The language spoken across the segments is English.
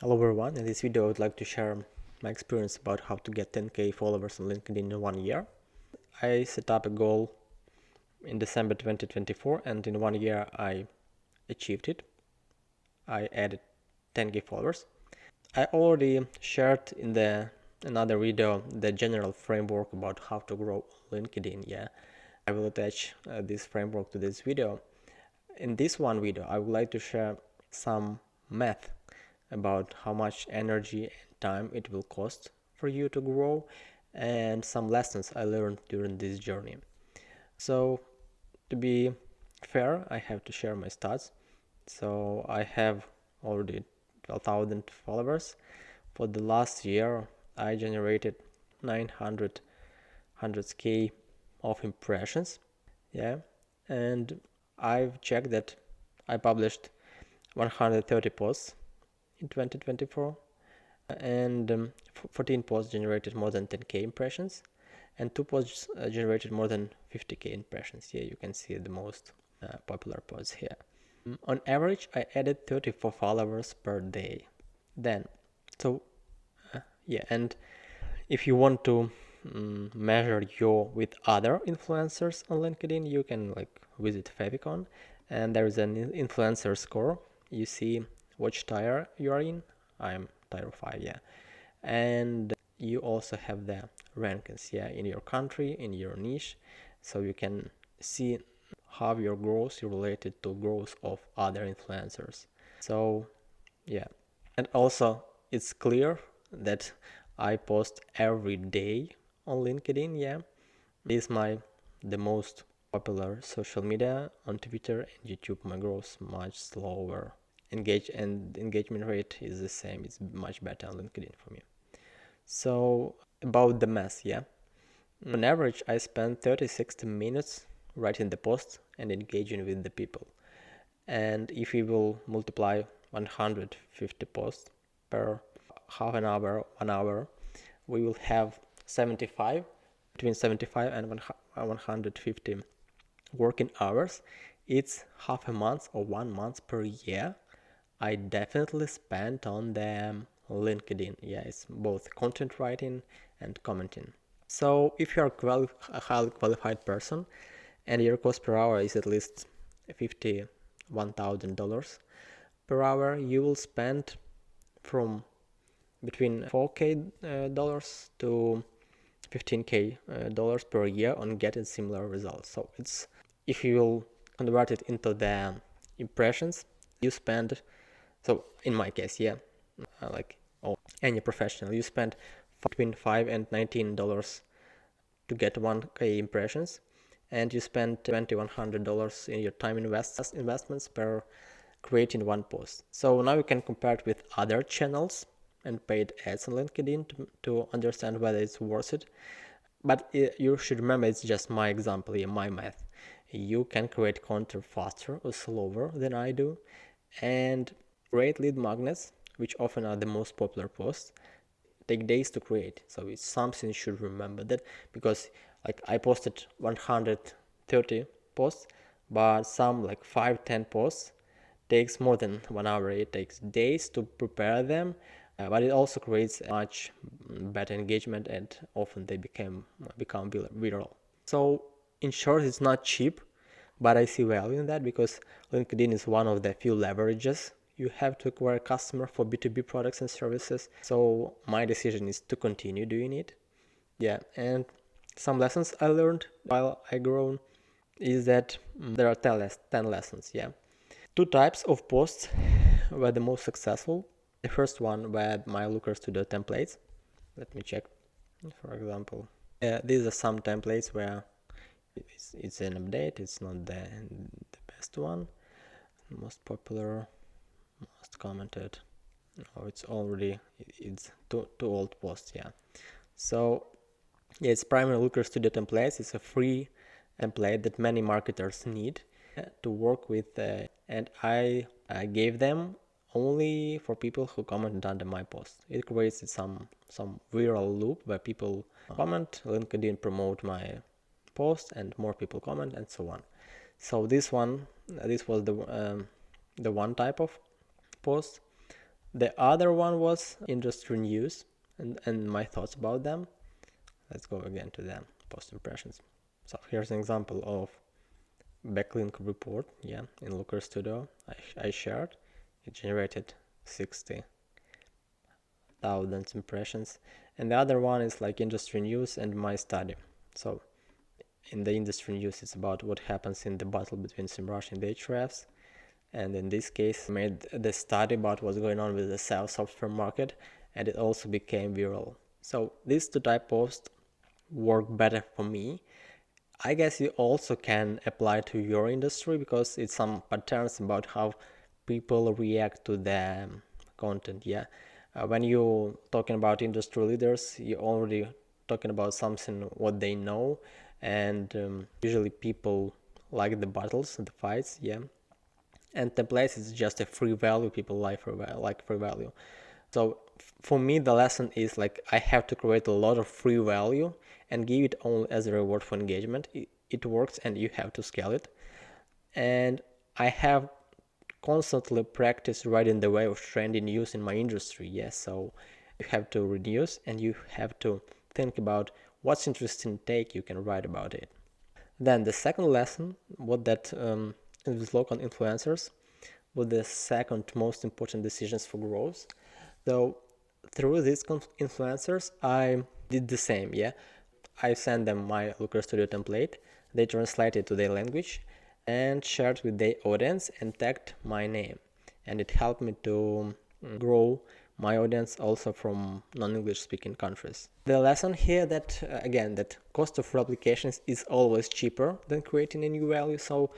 Hello everyone, in this video I would like to share my experience about how to get 10k followers on LinkedIn in 1 year. I set up a goal in December 2024 and in 1 year I achieved it. I added 10k followers. I already shared in another video the general framework about how to grow LinkedIn. Yeah, I will attach this framework to this video. In this one video I would like to share some math about how much energy and time it will cost for you to grow and some lessons I learned during this journey. So to be fair, I have to share my stats. So I have already 12,000 followers. For the last year I generated 900k of impressions. Yeah, and I've checked that I published 130 posts in 2024 and 14 posts generated more than 10k impressions and 2 posts generated more than 50k impressions. Here you can see the most popular posts here. On average I added 34 followers per day. Then yeah, and if you want to measure your with other influencers on LinkedIn, you can visit Favicon, and there is an influencer score. You see which tier you are in. I'm tier 5, yeah, and you also have the rankings, yeah, in your country, in your niche, so you can see how your growth is related to growth of other influencers. So yeah, and also it's clear that I post every day on LinkedIn. Yeah, this is the most popular social media. On Twitter and YouTube my growth much slower. Engagement rate is the same. It's much better on LinkedIn for me. So about the math, yeah, on average I spend 30-60 minutes writing the post and engaging with the people. And if we will multiply 150 posts per half an hour, 1 hour, we will have between 75 and 150 working hours. It's half a month or 1 month per year I definitely spent on the LinkedIn. Yeah, it's both content writing and commenting. So if you're a highly qualified person and your cost per hour is at least $51,000 per hour, you will spend from between $4k dollars to $15k dollars per year on getting similar results. So it's, if you will convert it into the impressions, you spend, so in my case, yeah, any professional, you spend between $5 and $19 to get 1k impressions, and you spend $2,100 in your time investments per creating one post. So now you can compare it with other channels and paid ads on LinkedIn to understand whether it's worth it. But you should remember it's just my example here, my math. You can create content faster or slower than I do, and create lead magnets, which often are the most popular posts, take days to create. So it's something you should remember, that because I posted 130 posts, but some 5-10 posts takes more than 1 hour. It takes days to prepare them, but it also creates much better engagement, and often they become viral. So in short, it's not cheap, but I see value in that because LinkedIn is one of the few leverages you have to acquire a customer for B2B products and services. So my decision is to continue doing it. Yeah, and some lessons I learned while I grown is that there are 10 lessons. Yeah, 2 types of posts were the most successful. The first one were my Looker Studio templates. Let me check. For example, these are some templates where it's an update. It's not the best one. Most popular, most commented. Oh, it's too old post. Yeah. So yeah, it's primary Looker Studio templates. It's a free template that many marketers need to work with, and I gave them only for people who commented under my post. It creates some viral loop where people comment, LinkedIn promote my post, and more people comment, and so on. So this was the one type of post. The other one was industry news and my thoughts about them. Let's go again to them, post impressions. So here's an example of backlink report, yeah, in Looker Studio. I shared. It generated 60,000 impressions. And the other one is like industry news and my study. So in the industry news, it's about what happens in the battle between SEMrush and the Hrefs. And in this case, I made the study about what's going on with the SaaS software market, and it also became viral. So these two type posts work better for me. I guess you also can apply to your industry because it's some patterns about how people react to the content. Yeah, when you talking about industry leaders, you're already talking about something what they know, and usually people like the battles and the fights. Yeah, and templates is just a free value. People like free value. So for me, the lesson is like I have to create a lot of free value and give it only as a reward for engagement. It works and you have to scale it. And I have constantly practiced writing the way of trending news in my industry. Yes, so you have to read news and you have to think about what's interesting take you can write about it. Then the second lesson, what that with local influencers, was the second most important decisions for growth. So through these influencers, I did the same. Yeah, I sent them my Looker Studio template. They translated to their language and shared with their audience and tagged my name. And it helped me to grow my audience also from non-English speaking countries. The lesson here that again that cost of replications is always cheaper than creating a new value. So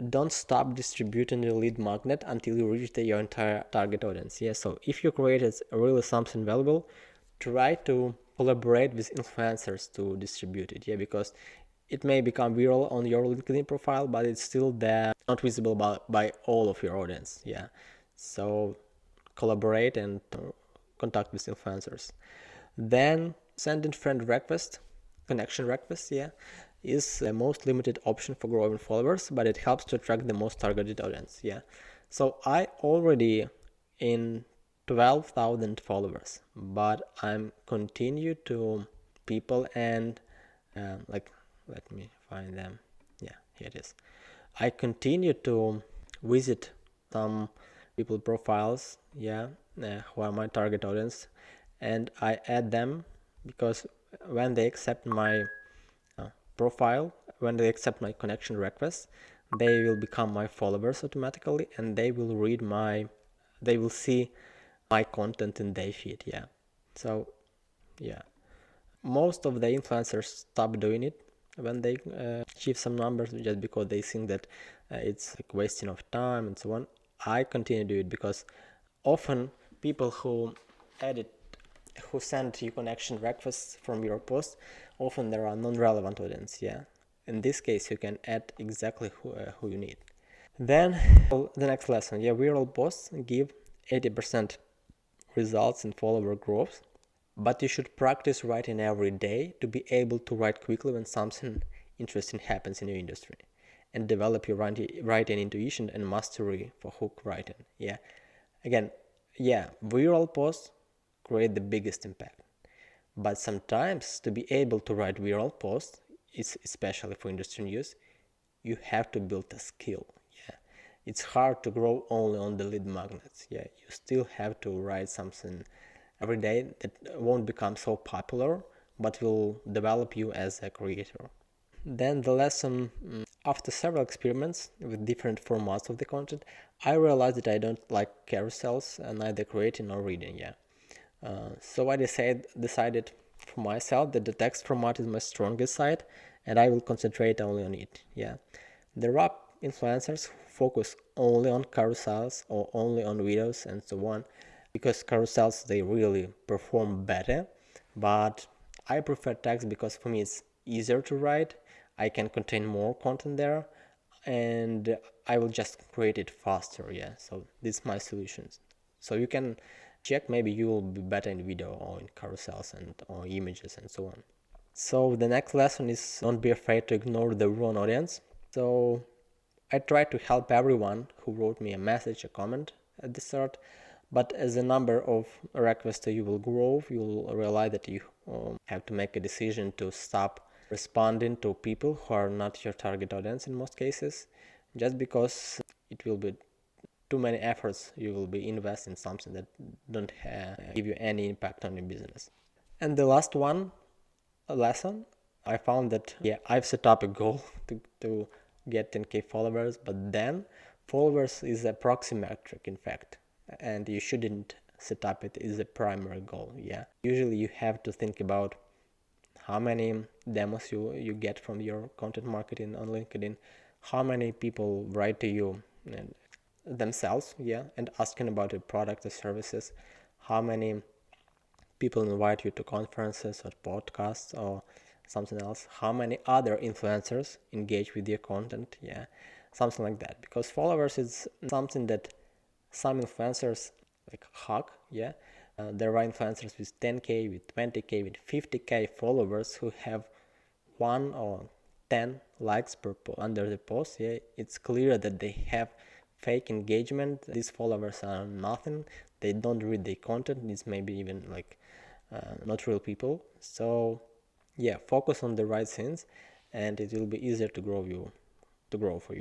don't stop distributing the lead magnet until you reach your entire target audience. Yeah, so if you created really something valuable, try to collaborate with influencers to distribute it. Yeah, because it may become viral on your LinkedIn profile, but it's still there, not visible by all of your audience. Yeah, so collaborate and contact with influencers. Then sending friend request, connection request, yeah, is the most limited option for growing followers, but it helps to attract the most targeted audience. Yeah, so I already in 12,000 followers, but I'm continue to people and like let me find them. Yeah, here it is. I continue to visit some people profiles, yeah, who are my target audience, and I add them because when they accept my profile, when they accept my connection request, they will become my followers automatically, and they will see my content in their feed. Yeah, so yeah, most of the influencers stop doing it when they achieve some numbers just because they think that it's like wasting of time and so on. I continue to do it because often people who send you connection requests from your post, often there are non-relevant audience. Yeah, in this case you can add exactly who you need. Then the next lesson, yeah, viral posts give 80% results in follower growth, but you should practice writing every day to be able to write quickly when something interesting happens in your industry, and develop your writing intuition and mastery for hook writing. Yeah, again, yeah, viral posts create the biggest impact, but sometimes to be able to write viral posts, especially for industry news, you have to build a skill. Yeah, it's hard to grow only on the lead magnets. Yeah, you still have to write something every day that won't become so popular, but will develop you as a creator. Then the lesson, after several experiments with different formats of the content, I realized that I don't like carousels, neither creating nor reading. Yeah, so I decided for myself that the text format is my strongest side, and I will concentrate only on it. Yeah, there are influencers who focus only on carousels or only on videos and so on, because carousels they really perform better, but I prefer text because for me it's easier to write. I can contain more content there, and I will just create it faster. Yeah, so this is my solutions. So you can check, maybe you will be better in video or in carousels and or images and so on. So the next lesson is don't be afraid to ignore the wrong audience. So I try to help everyone who wrote me a message, a comment at the start, But as the number of requests you will grow, you will realize that you have to make a decision to stop responding to people who are not your target audience in most cases, just because it will be too many efforts you will be invest in something that don't give you any impact on your business. And the last one, a lesson, I found that I've set up a goal to get 10k followers, but then followers is a proxy metric in fact, and you shouldn't set up it as a primary goal. Usually you have to think about how many demos you get from your content marketing on LinkedIn, how many people write to you and themselves and asking about your product or services, how many people invite you to conferences or podcasts or something else, how many other influencers engage with your content, something like that. Because followers is something that some influencers like hug, there are influencers with 10k, with 20k, with 50k followers who have 1 or 10 likes per under the post. It's clear that they have fake engagement. These followers are nothing. They don't read the content. It's maybe even like not real people. So focus on the right things, and it will be easier to grow for you.